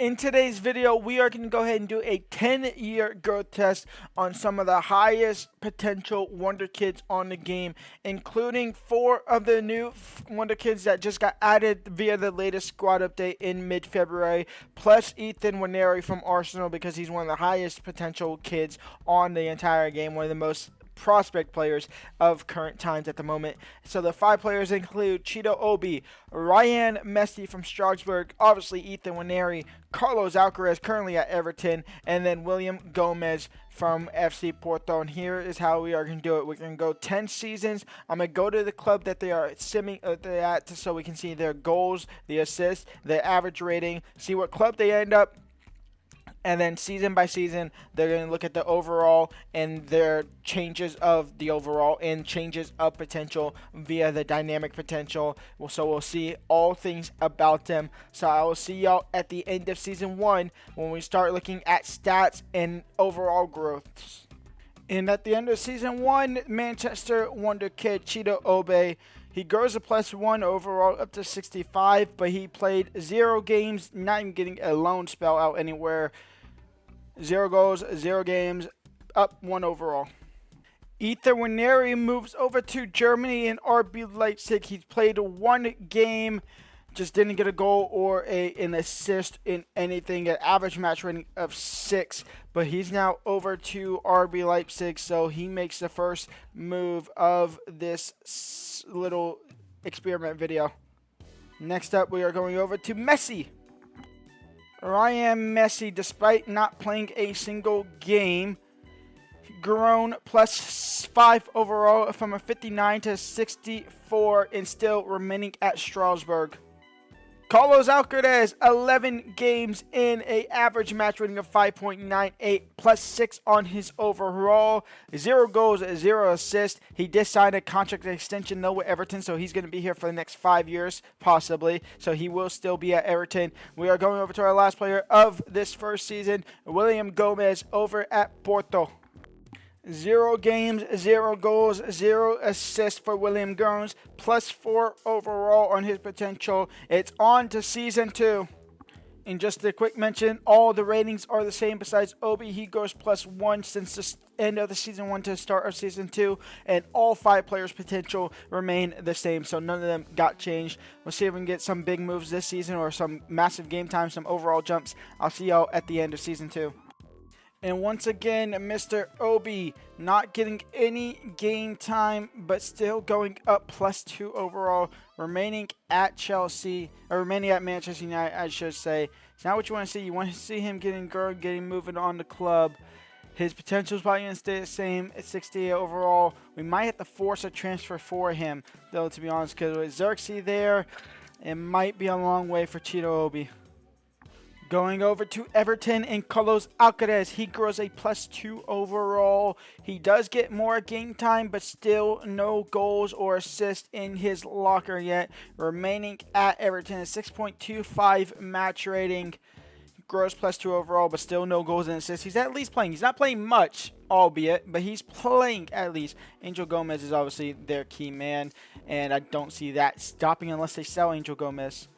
In today's video, we are going to go ahead and do a 10-year growth test on some of the highest potential Wonder Kids on the game, including 4 of the new Wonder Kids that just got added via the latest squad update in mid-February, plus Ethan Nwaneri from Arsenal because he's one of the highest potential kids on the entire game, one of the most prospect players of current times at the moment. So the 5 players include Cheeto Obi, Ryan Messi from Strasbourg, obviously Ethan Nwaneri, Carlos Alcaraz currently at Everton, and then William Gomez from FC Porto. And here is how we are going to do it. We're going to go 10 seasons. I'm going to go to the club that they are at so we can see their goals, the assists, the average rating, see what club they end up. And then season by season, they're going to look at the overall and their changes of the overall and changes of potential via the dynamic potential. So we'll see all things about them. So I will see y'all at the end of season 1 when we start looking at stats and overall growths. And at the end of season 1, Manchester Wonderkid Cheeto Obi. He grows a +1 overall up to 65, but he played 0 games, not even getting a loan spell out anywhere. 0 goals, 0 games, up 1 overall. Ethan Nwaneri moves over to Germany in RB Leipzig. He's played 1 game, just didn't get a goal or an assist in anything, an average match rating of 6. But he's now over to RB Leipzig, so he makes the first move of this little experiment video. Next up, we are going over to Messi. Ryan Messi, despite not playing a single game, grown +5 overall from a 59 to 64 and still remaining at Strasbourg. Carlos Alcaraz, 11 games in, a average match rating of 5.98, +6 on his overall, 0 goals, 0 assists. He did sign a contract extension though with Everton, so he's going to be here for the next 5 years, possibly. So he will still be at Everton. We are going over to our last player of this first season, William Gomez over at Porto. 0 games, 0 goals, 0 assists for William Gomez, +4 overall on his potential. It's on to season 2. And just a quick mention, all the ratings are the same besides Obi. He goes +1 since the end of the season 1 to the start of season 2. And all 5 players' potential remain the same, so none of them got changed. We'll see if we can get some big moves this season or some massive game time, some overall jumps. I'll see y'all at the end of season 2. And once again, Mr. Obi not getting any game time, but still going up +2 overall, remaining at Chelsea, or remaining at Manchester United, I should say. It's not what you want to see. You want to see him getting moving on the club. His potential is probably going to stay the same at 68 overall. We might have to force a transfer for him, though, to be honest, because with Xerxes there, it might be a long way for Cheeto Obi. Going over to Everton and Carlos Alcaraz, he grows a +2 overall. He does get more game time, but still no goals or assists in his locker yet. Remaining at Everton, a 6.25 match rating. Grows +2 overall, but still no goals and assists. He's at least playing. He's not playing much, albeit, but he's playing at least. Angel Gomez is obviously their key man, and I don't see that stopping unless they sell Angel Gomez.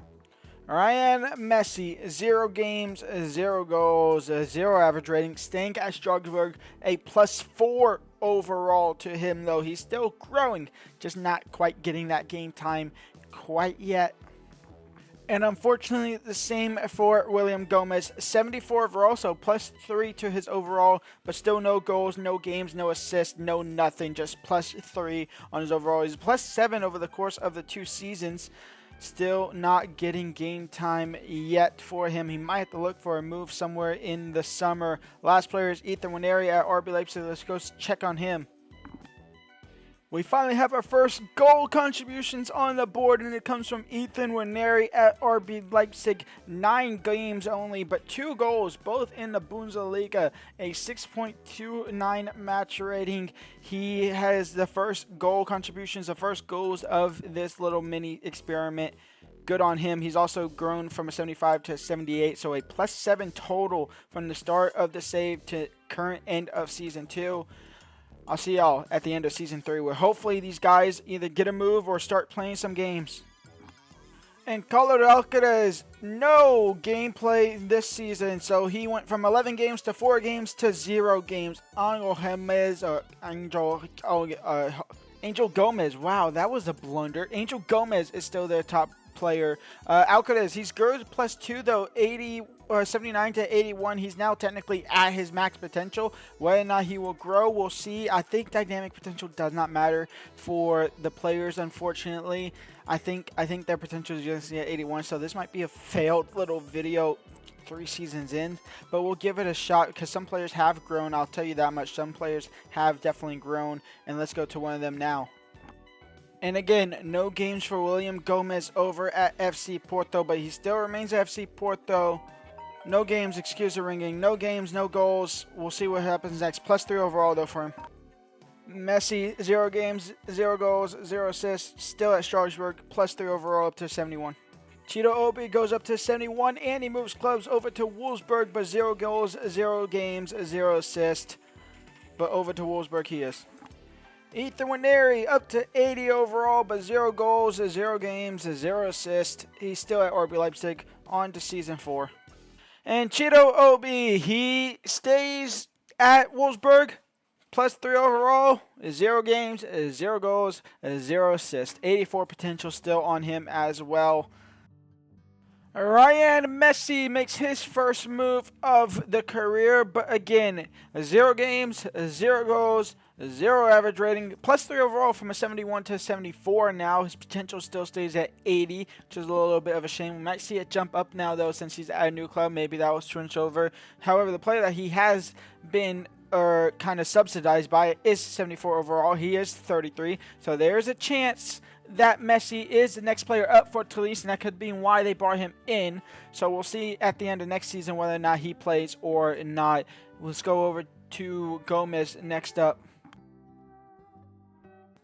Ryan Messi, 0 games, 0 goals, 0 average rating, staying at Strasbourg, a +4 overall to him, though he's still growing, just not quite getting that game time quite yet. And unfortunately, the same for William Gomez, 74 overall, so +3 to his overall, but still no goals, no games, no assists, no nothing, just +3 on his overall. He's +7 over the course of the 2 seasons. Still not getting game time yet for him. He might have to look for a move somewhere in the summer. Last player is Ethan Nwaneri at RB Leipzig. Let's go check on him. We finally have our first goal contributions on the board, and it comes from Ethan Nwaneri at RB Leipzig. 9 games only, but 2 goals, both in the Bundesliga. A 6.29 match rating. He has the first goal contributions, the first goals of this little mini experiment. Good on him. He's also grown from a 75 to 78, so a +7 total from the start of the save to current end of season 2. I'll see y'all at the end of season 3, where hopefully these guys either get a move or start playing some games. And Carlos Alcaraz, no gameplay this season, so he went from 11 games to 4 games to 0 games. Angel Gomez, wow, that was a blunder. Angel Gomez is still their top player. Alcaraz, he's grows +2 though, 79 to 81. He's now technically at his max potential. Whether or not he will grow, we'll see. I think dynamic potential does not matter for the players, unfortunately. I think their potential is just at 81, so this might be a failed little video 3 seasons in, but we'll give it a shot because some players have grown. I'll tell you that much. Some players have definitely grown, and let's go to one of them now. And again, no games for William Gomez over at FC Porto, but he still remains at FC Porto. No games, excuse the ringing. No games, no goals. We'll see what happens next. +3 overall, though, for him. Messi, 0 games, 0 goals, 0 assists. Still at Strasbourg. +3 overall, up to 71. Cheeto Obi goes up to 71, and he moves clubs over to Wolfsburg, but 0 goals, 0 games, 0 assists. But over to Wolfsburg he is. Ethan Winery up to 80 overall, but 0 goals, 0 games, 0 assists. He's still at RB Leipzig, on to season 4. And Cheeto Obi, he stays at Wolfsburg, +3 overall, 0 games, 0 goals, 0 assists. 84 potential still on him as well. Ryan Messi makes his first move of the career, but again, 0 games, 0 goals, 0 average rating, +3 overall from a 71 to 74 now. His potential still stays at 80, which is a little bit of a shame. We might see it jump up now, though, since he's at a new club. Maybe that will switch over. However, the player that he has been kind of subsidized by is 74 overall. He is 33, so there's a chance that Messi is the next player up for Toulouse, and that could be why they brought him in. So we'll see at the end of next season whether or not he plays or not. Let's go over to Gomez next up.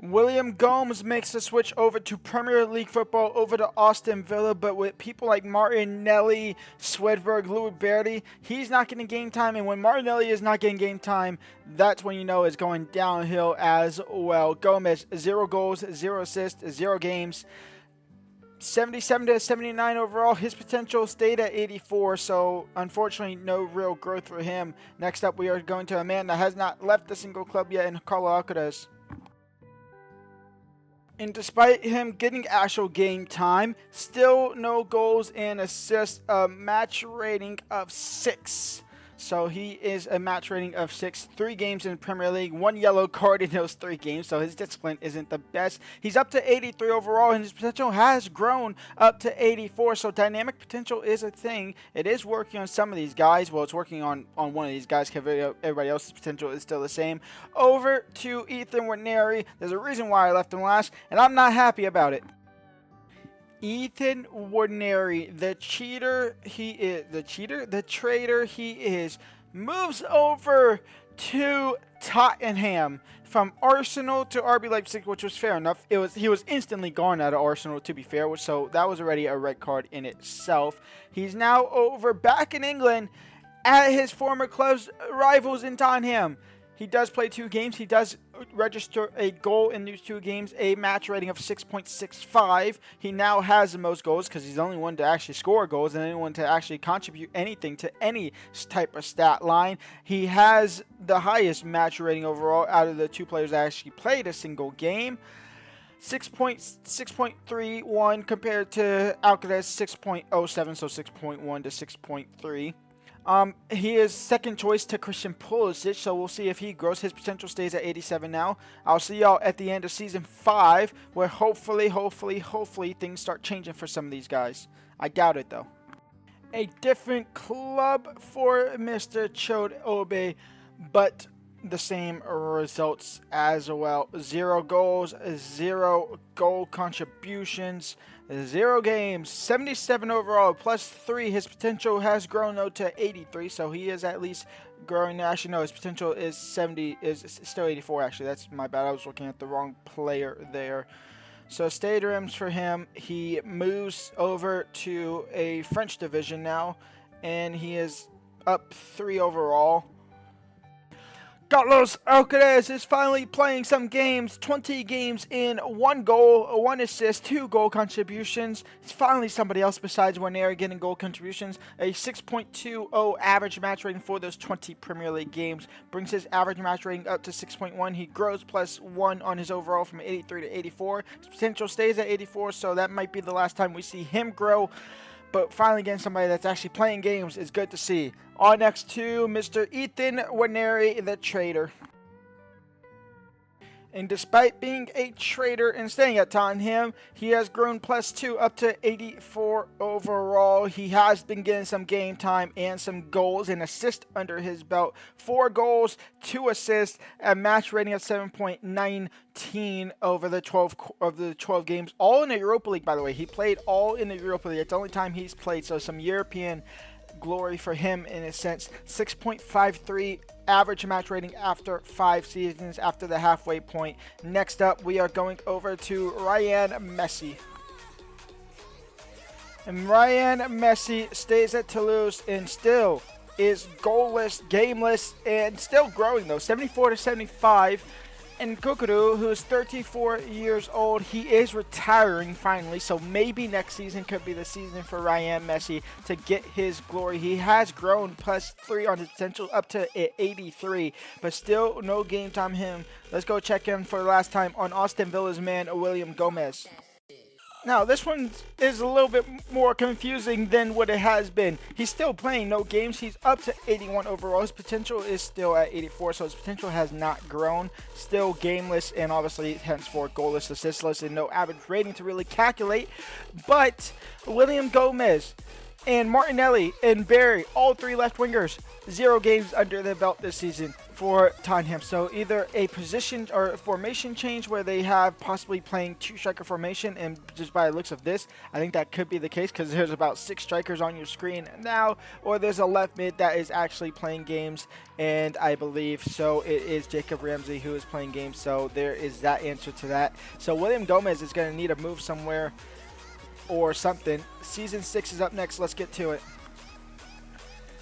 William Gomez makes the switch over to Premier League football, over to Aston Villa, but with people like Martinelli, Swedberg, Louis Berti, he's not getting game time, and when Martinelli is not getting game time, that's when you know it's going downhill as well. Gomez, 0 goals, 0 assists, 0 games, 77 to 79 overall. His potential stayed at 84, so unfortunately no real growth for him. Next up, we are going to a man that has not left a single club yet in Carlos Alcaraz. And despite him getting actual game time, still no goals and assists, a match rating of 6. So he is a match rating of 6, 3 games in the Premier League, 1 yellow card in those 3 games, so his discipline isn't the best. He's up to 83 overall, and his potential has grown up to 84, so dynamic potential is a thing. It is working on some of these guys. Well, it's working on one of these guys, because everybody else's potential is still the same. Over to Ethan Winery. There's a reason why I left him last, and I'm not happy about it. Ethan Winery, the cheater he is, the traitor he is, moves over to Tottenham from Arsenal to RB Leipzig, which was fair enough. He was instantly gone out of Arsenal, to be fair, so that was already a red card in itself. He's now over back in England at his former club's rivals in Tottenham. He does play 2 games. He does register a goal in these 2 games, a match rating of 6.65. He now has the most goals because he's the only one to actually score goals and anyone to actually contribute anything to any type of stat line. He has the highest match rating overall out of the 2 players that actually played a single game. 6.31 compared to Alcaraz 6.07, so 6.1 to 6.3. He is second choice to Christian Pulisic, so we'll see if he grows. His potential stays at 87 now. I'll see y'all at the end of Season 5, where hopefully things start changing for some of these guys. I doubt it, though. A different club for Mr. Chode Obe, but the same results as well. 0 goals, 0 goal contributions, 0 games, 77 overall, +3. His potential has grown though to 83, so he is at least growing. Actually, no, his potential is still 84. Actually, that's my bad. I was looking at the wrong player there. So stadiums for him. He moves over to a French division now, and he is up 3 overall. Carlos Alcaraz is finally playing some games, 20 games in 1 goal, 1 assist, 2 goal contributions. It's finally somebody else besides Wonderkid getting goal contributions. A 6.20 average match rating for those 20 Premier League games brings his average match rating up to 6.1. He grows +1 on his overall from 83 to 84. His potential stays at 84, so that might be the last time we see him grow. But finally getting somebody that's actually playing games is good to see. On next to Mr. Ethan Waneri, the trader. And despite being a trader and staying at Tottenham, he has grown +2 up to 84 overall. He has been getting some game time and some goals and assists under his belt. 4 goals, 2 assists, a match rating of 7.19 over the 12 games. All in the Europa League, by the way. He played all in the Europa League. It's the only time he's played, so some European glory for him in a sense. 6.53 average match rating after 5 seasons, after the halfway point. Next up, we are going over to Ryan Messi. And Ryan Messi stays at Toulouse and still is goalless, gameless, and still growing though. 74 to 75. And Kukuru, who is 34 years old, he is retiring finally, so maybe next season could be the season for Ryan Messi to get his glory. He has grown +3 on his potential up to 83, but still no game time him. Let's go check him for the last time on Aston Villa's man, William Gomez. Now, this one is a little bit more confusing than what it has been. He's still playing no games. He's up to 81 overall. His potential is still at 84, so his potential has not grown. Still gameless and obviously henceforth goalless, assistless, and no average rating to really calculate. But William Gomez and Martinelli and Barry, all 3 left wingers, 0 games under their belt this season for Tottenham. So either a position or a formation change where they have possibly playing 2-striker formation, and just by the looks of this, I think that could be the case because there's about 6 strikers on your screen now, or there's a left mid that is actually playing games, and I believe so it is Jacob Ramsey who is playing games, so there is that answer to that. So William Gomez is going to need a move somewhere or something. Season 6 is up next. Let's get to it.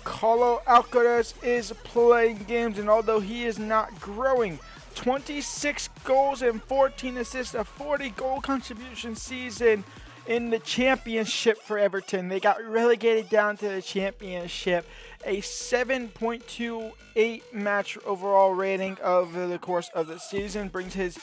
Carlos Alcaraz is playing games, and although he is not growing, 26 goals and 14 assists, a 40 goal contribution season in the championship for Everton. They got relegated down to the championship. A 7.28 match overall rating over the course of the season brings his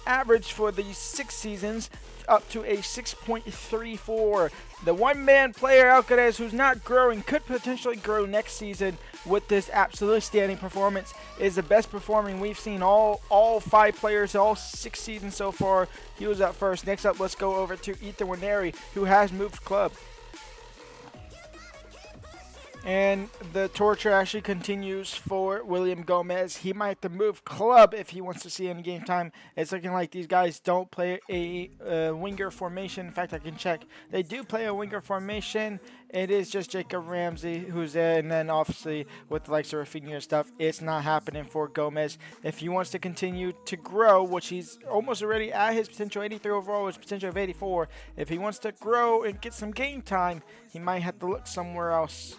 average for these 6 seasons up to a 6.34. The one-man player Alcaraz, who's not growing, could potentially grow next season with this absolutely standing performance. Is the best performing we've seen all 5 players, all 6 seasons so far. He was up first. Next up, let's go over to Ethan Waneri, who has moved club. And the torture actually continues for William Gomez. He might have to move club if he wants to see any game time. It's looking like these guys don't play a winger formation. In fact, I can check. They do play a winger formation. It is just Jacob Ramsey who's there. And then obviously with the likes of Rafinha and stuff, it's not happening for Gomez. If he wants to continue to grow, which he's almost already at his potential 83 overall, his potential of 84. If he wants to grow and get some game time, he might have to look somewhere else.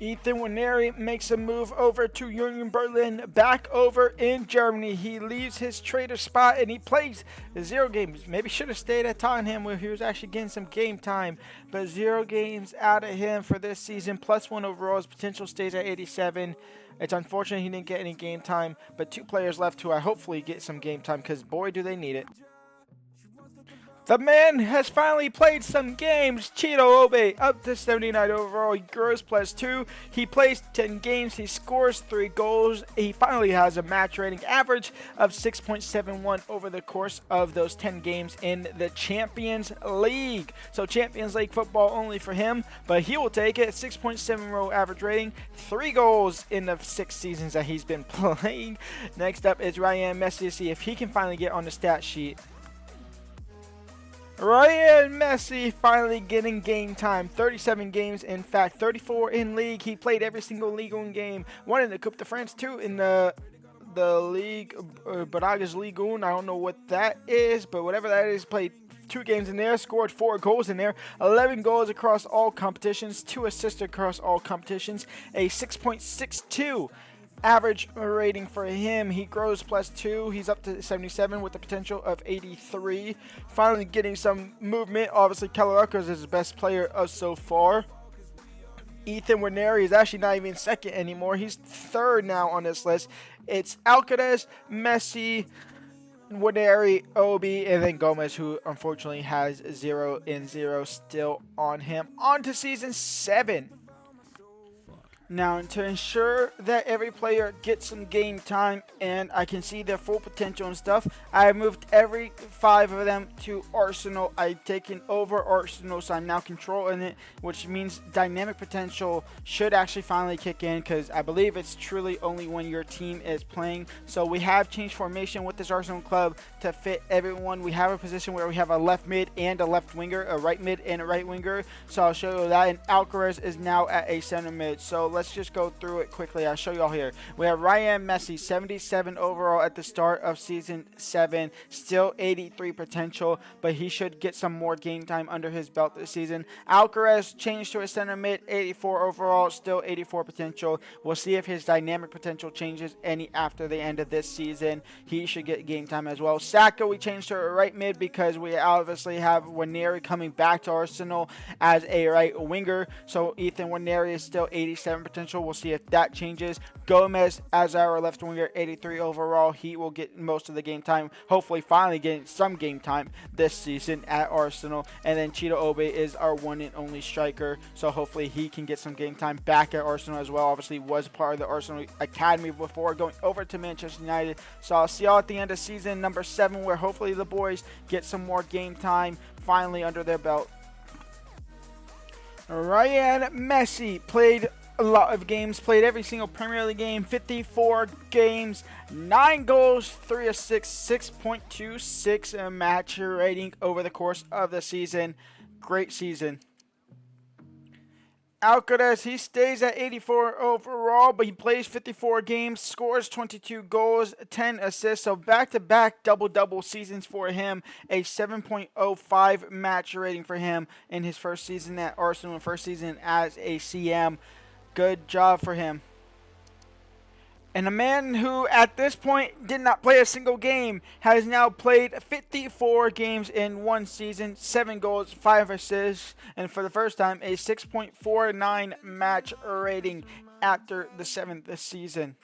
Ethan Waneri makes a move over to Union Berlin, back over in Germany. He leaves his trader spot and he plays 0 games. Maybe should have stayed at Tottenham where he was actually getting some game time, but 0 games out of him for this season. +1 overall. His potential stays at 87. It's unfortunate he didn't get any game time, but 2 players left who I hopefully get some game time because boy do they need it. The man has finally played some games. Cheeto Obe up to 79 overall. He grows +2. He plays 10 games. He scores 3 goals. He finally has a match rating average of 6.71 over the course of those 10 games in the Champions League. So Champions League football only for him, but he will take it. 6.70 average rating. 3 goals in the 6 seasons that he's been playing. Next up is Ryan Messi to see if he can finally get on the stat sheet. Ryan Messi finally getting game time. 37 games, in fact, 34 in league. He played every single Ligue 1 game. 1 in the Coupe de France, 2 in the League, Barrages Ligue 1. I don't know what that is, but whatever that is, played 2 games in there, scored 4 goals in there, 11 goals across all competitions, 2 assists across all competitions, a 6.62 average rating for him. He grows +2. He's up to 77 with the potential of 83. Finally getting some movement. Obviously, Keller Eckers is his best player of so far. Ethan Winery is actually not even second anymore. He's third now on this list. It's Alcaraz, Messi, Winery, Obi, and then Gomez, who unfortunately has 0 and 0 still on him. On to Season 7. Now, to ensure that every player gets some game time and I can see their full potential and stuff, I have moved every 5 of them to Arsenal. I've taken over Arsenal, so I'm now controlling it, which means dynamic potential should actually finally kick in, because I believe it's truly only when your team is playing. So we have changed formation with this Arsenal club to fit everyone. We have a position where we have a left mid and a left winger, a right mid and a right winger. So I'll show you that. And Alcaraz is now at a center mid. So let's just go through it quickly. I'll show you all here. We have Ryan Messi, 77 overall at the start of Season 7. Still 83 potential, but he should get some more game time under his belt this season. Alcaraz changed to a center mid, 84 overall, still 84 potential. We'll see if his dynamic potential changes any after the end of this season. He should get game time as well. Saka, we changed to a right mid because we obviously have Winery coming back to Arsenal as a right winger. So Ethan Winery is still 87 potential. We'll see if that changes. Gomez as our left winger, 83 overall. He will get most of the game time. Hopefully finally getting some game time this season at Arsenal. And then Cheetah Obe is our one and only striker. So hopefully he can get some game time back at Arsenal as well. Obviously was part of the Arsenal Academy before going over to Manchester United. So I'll see y'all at the end of season number 7, where hopefully the boys get some more game time finally under their belt. Ryan Messi played a lot of games, played every single Premier League game, 54 games, 9 goals, 3 assists, 6.26 match rating over the course of the season. Great season. Alcaraz, he stays at 84 overall, but he plays 54 games, scores 22 goals, 10 assists, so back-to-back double-double seasons for him, a 7.05 match rating for him in his first season at Arsenal and first season as a CM. Good job for him. And a man who at this point did not play a single game has now played 54 games in one season, 7 goals, 5 assists, and for the first time a 6.49 match rating after the 7th season.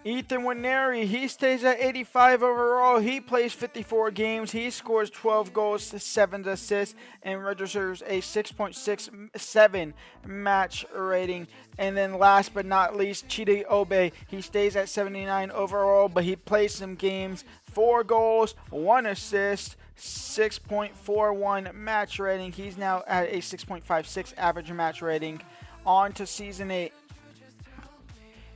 Ethan Winery, he stays at 85 overall. He plays 54 games. He scores 12 goals, 7 assists, and registers a 6.67 match rating. And then last but not least, Cheetah Obe. He stays at 79 overall, but he plays some games. 4 goals, 1 assist, 6.41 match rating. He's now at a 6.56 average match rating. On to Season 8.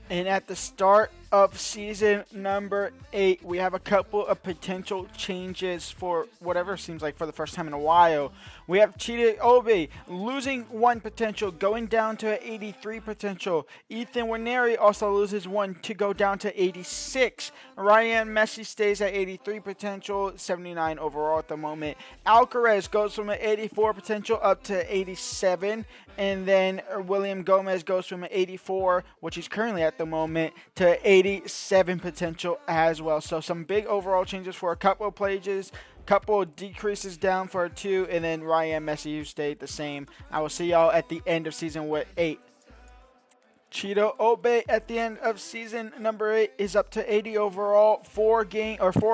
And at the start of season number 8, we have a couple of potential changes for whatever seems like for the first time in a while. We have Cheetah Obe losing 1 potential, going down to 83 potential. Ethan Winery also loses 1 to go down to 86. Ryan Messi stays at 83 potential, 79 overall at the moment. Alcaraz goes from an 84 potential up to 87. And then William Gomez goes from an 84, which he's currently at the moment, to 87 potential as well. So some big overall changes for a couple of players, couple of decreases down for 2, and then Ryan Messi, who stayed the same. I will see y'all at the end of season 8. Cheetah Obe at the end of season number 8 is up to 80 overall, 4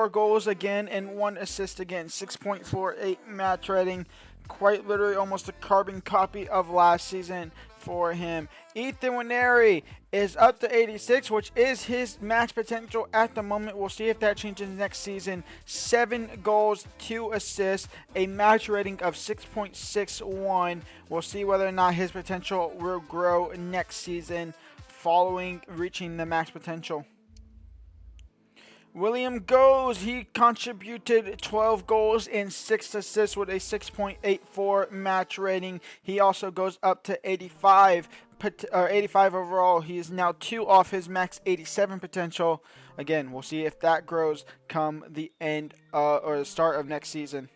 goals again, and 1 assist again, 6.48 match rating. Quite literally almost a carbon copy of last season for him. Ethan Winery is up to 86, which is his match potential at the moment. We'll see if that changes next season. 7 goals, 2 assists, a match rating of 6.61. We'll see whether or not his potential will grow next season following reaching the max potential. William Goes, he contributed 12 goals and 6 assists with a 6.84 match rating. He also goes up to 85 overall. He is now 2 off his max 87 potential. Again, we'll see if that grows come the end or the start of next season.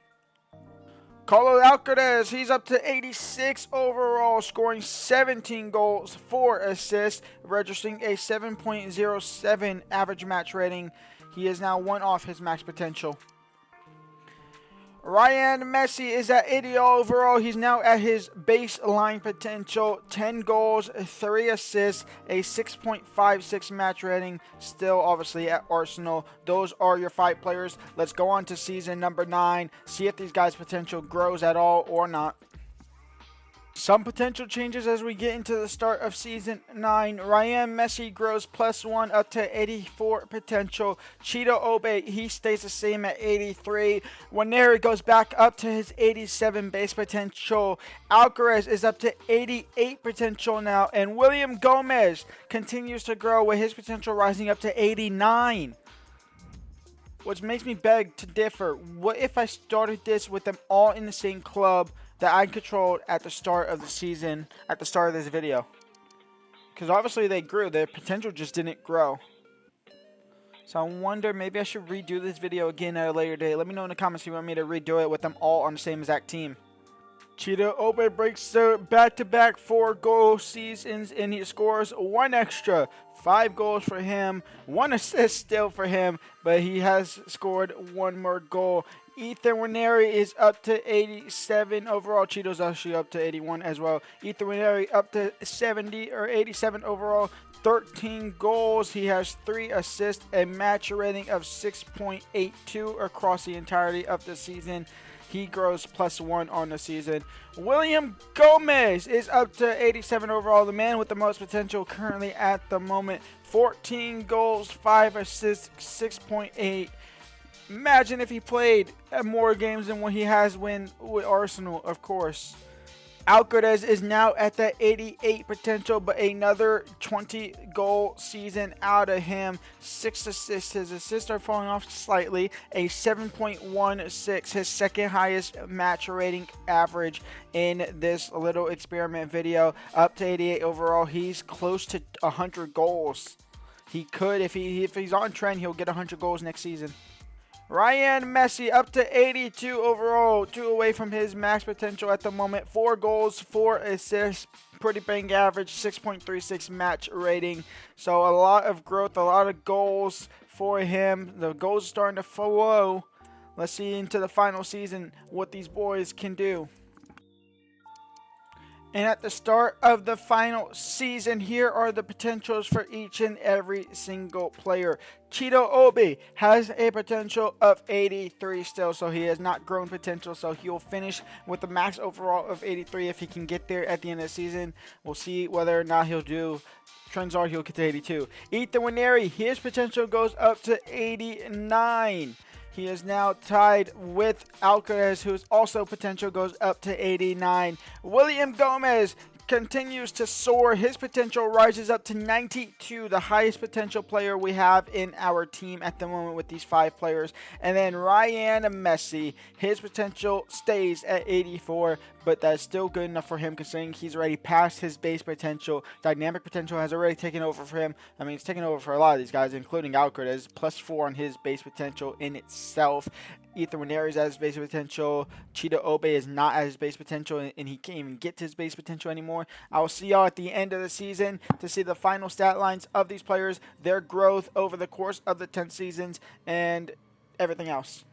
Carlos Alcaraz, he's up to 86 overall, scoring 17 goals, 4 assists, registering a 7.07 average match rating. He is now one off his max potential. Ryan Messi is at 80 overall. He's now at his baseline potential. 10 goals, 3 assists, a 6.56 match rating. Still, obviously, at Arsenal. Those are your 5 players. Let's go on to season number 9. See if these guys' potential grows at all or not. Some potential changes as we get into the start of Season 9. Ryan Messi grows +1 up to 84 potential. Cheetah Obe, he stays the same at 83. Waneri goes back up to his 87 base potential. Alcaraz is up to 88 potential now. And William Gomez continues to grow with his potential rising up to 89. Which makes me beg to differ. What if I started this with them all in the same club that I controlled at the start of the season, at the start of this video? Because obviously they grew. Their potential just didn't grow. So I wonder, maybe I should redo this video again at a later date. Let me know in the comments if you want me to redo it with them all on the same exact team. Cheetah Obe breaks their back-to-back 4-goal seasons, and he scores 1 extra. 5 goals for him, 1 assist still for him, but he has scored 1 more goal. Ethan Waneri is up to 87 overall. Cheeto's actually up to 81 as well. Ethan Waneri up to 70 or 87 overall. 13 goals. He has 3 assists, a match rating of 6.82 across the entirety of the season. He grows +1 on the season. William Gomez is up to 87 overall. The man with the most potential currently at the moment. 14 goals, 5 assists, 6.8. Imagine if he played more games than what he has with Arsenal, of course. Alcaraz is now at that 88 potential, but another 20-goal season out of him. 6 assists. His assists are falling off slightly. A 7.16, his second highest match rating average in this little experiment video. Up to 88 overall. He's close to 100 goals. He could, if he's on trend, he'll get 100 goals next season. Ryan Messi up to 82 overall, 2 away from his max potential at the moment. 4 goals, 4 assists, pretty bang average, 6.36 match rating. So a lot of growth, a lot of goals for him. The goals are starting to flow. Let's see into the final season what these boys can do. And at the start of the final season, here are the potentials for each and every single player. Cheetah Obe has a potential of 83 still, so he has not grown potential, so he will finish with the max overall of 83 if he can get there at the end of the season. We'll see whether or not he'll do. Trends are he'll get to 82. Ethan Waneri, his potential goes up to 89. He is now tied with Alcaraz, whose also potential goes up to 89. William Gomez continues to soar. His potential rises up to 92, the highest potential player we have in our team at the moment with these 5 players. And then Ryan Messi, his potential stays at 84, but that's still good enough for him considering he's already past his base potential. Dynamic potential has already taken over for him. I mean, it's taken over for a lot of these guys, including Alcaraz, +4 on his base potential in itself. Ethan Waneri is at his base potential. Cheetah Obe is not at his base potential, and he can't even get to his base potential anymore. I will see y'all at the end of the season to see the final stat lines of these players, their growth over the course of the 10 seasons, and everything else.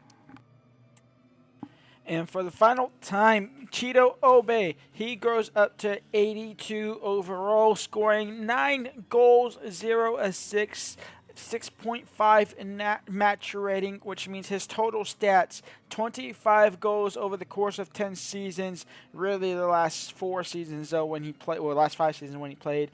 And for the final time, Cheetah Obe, he grows up to 82 overall, scoring 9 goals, 0 assists, 6.5 match rating, which means his total stats, 25 goals over the course of 10 seasons, really the last 4 seasons though when he played, well, last 5 seasons when he played.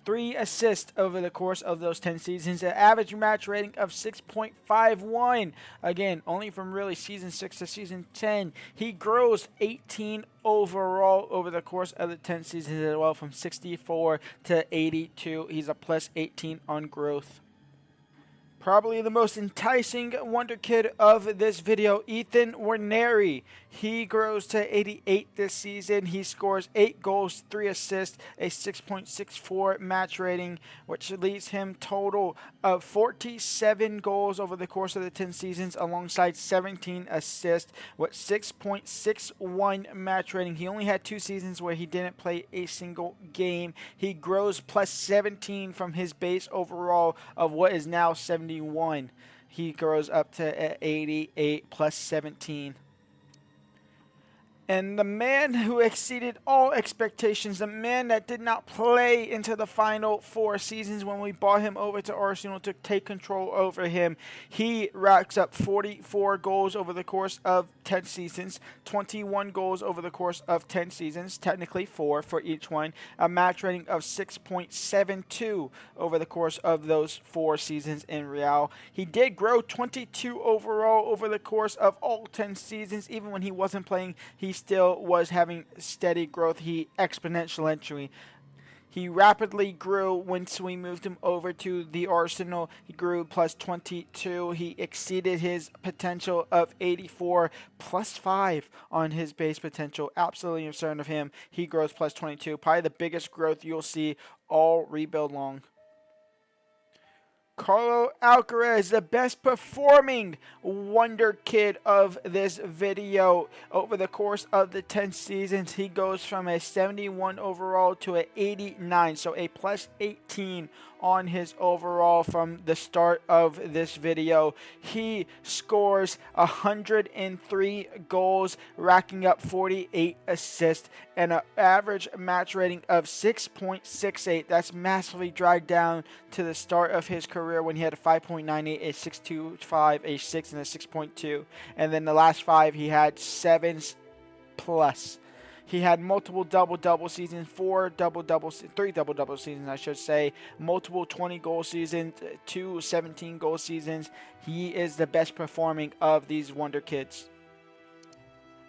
3 assists over the course of those 10 seasons, an average match rating of 6.51. Again, only from really season 6 to season 10. He grows 18 overall over the course of the 10 seasons as well, from 64 to 82. He's a +18 on growth. Probably the most enticing wonder kid of this video, Ethan Warneri. He grows to 88 this season. He scores 8 goals, 3 assists, a 6.64 match rating, which leaves him total of 47 goals over the course of the 10 seasons, alongside 17 assists with 6.61 match rating. He only had 2 seasons where he didn't play a single game. He grows plus 17 from his base overall of what is now 71. He grows up to 88 plus 17. And the man who exceeded all expectations, the man that did not play into the final 4 seasons when we bought him over to Arsenal to take control over him, he racks up 44 goals over the course of 10 seasons, 21 goals over the course of 10 seasons, technically 4 for each one, a match rating of 6.72 over the course of those 4 seasons in Real. He did grow 22 overall over the course of all 10 seasons. Even when he wasn't playing, he still was having steady growth. He exponentially. He rapidly grew once we moved him over to the Arsenal. He grew plus 22. He exceeded his potential of 84, plus 5 on his base potential. Absolutely absurd of him. He grows plus 22. Probably the biggest growth you'll see all rebuild long. Carlo Alcaraz, the best performing wonder kid of this video. Over the course of the 10 seasons, he goes from a 71 overall to an 89, so a plus 18 on his overall from the start of this video. He scores 103 goals, racking up 48 assists, and an average match rating of 6.68. That's massively dragged down to the start of his career when he had a 5.98, a 6.25, a 6, and a 6.2. And then the last 5, he had 7s plus. He had multiple double-double seasons, 3 double-double seasons, I should say, multiple 20-goal seasons, 2 17-goal seasons. He is the best performing of these wonder kids.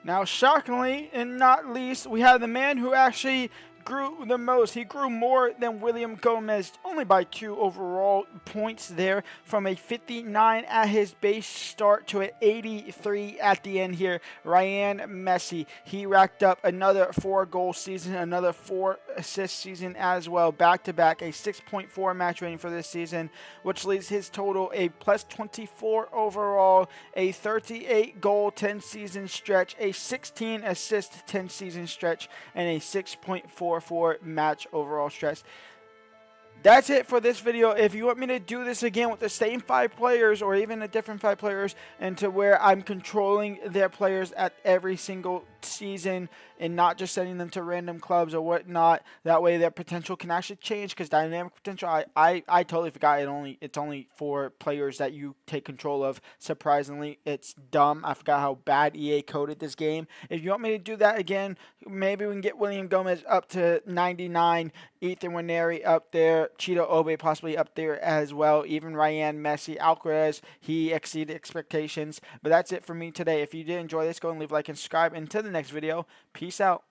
Now, shockingly and not least, we have the man who actually grew the most. He grew more than William Gomez, only by 2 overall points there, from a 59 at his base start to an 83 at the end here. Ryan Messi, he racked up another 4-goal season, another 4-assist season as well, back-to-back, a 6.4 match rating for this season, which leaves his total a plus 24 overall, a 38-goal 10-season stretch, a 16-assist 10-season stretch, and a 6.44 match overall stretch. That's it for this video. If you want me to do this again with the same 5 players or even a different 5 players, and to where I'm controlling their players at every single season and not just sending them to random clubs or whatnot, that way their potential can actually change, because dynamic potential, I totally forgot it's only for players that you take control of. Surprisingly, it's dumb. I forgot how bad EA coded this game. If you want me to do that again, maybe we can get William Gomez up to 99, Ethan Warneri up there, Cheeto Obe possibly up there as well, even Ryan Messi. Alcaraz, he exceeded expectations. But that's it for me today. If you did enjoy this, go and leave a like and subscribe. Until the next video, peace out.